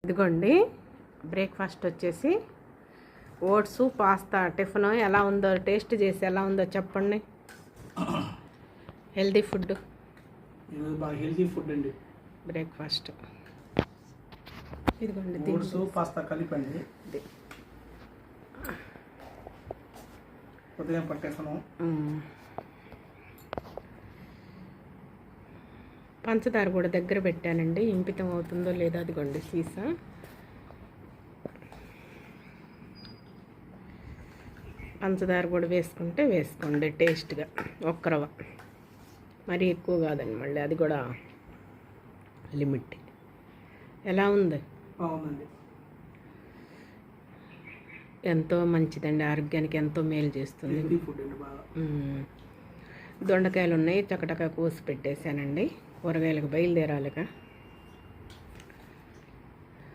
ఇదిగోండి బ్రేక్ఫాస్ట్ వచ్చేసి oats pasta tiffin ఎలా ఉందో టేస్ట్ చేసి ఎలా ఉందో చెప్పండి. హెల్తీ ఫుడ్, బాగా హెల్తీ ఫుడ్ అండి. బ్రేక్ఫాస్ట్ ఇదిగోండి ఓట్స్ పాస్తా కలిపండి. ఉదయం పట్టేసాను. పంచదార కూడా దగ్గర పెట్టానండి, ఇంపితం అవుతుందో లేదో. అదిగోండి సీసా. పంచదార కూడా వేసుకుంటే వేసుకోండి టేస్ట్గా, ఒక్క రవ్వ, మరీ ఎక్కువ కాదండి. మళ్ళీ అది కూడా లిమిట్. ఎలా ఉంది? బాగుందండి. ఎంతో మంచిదండి, ఆరోగ్యానికి ఎంతో మేలు చేస్తుంది. ఫుడ్ అండి బాగా. దొండకాయలు ఉన్నాయి, చకటకా కోసి పెట్టేశానండి. కూరగాయలకు బయలుదేరాలిగా.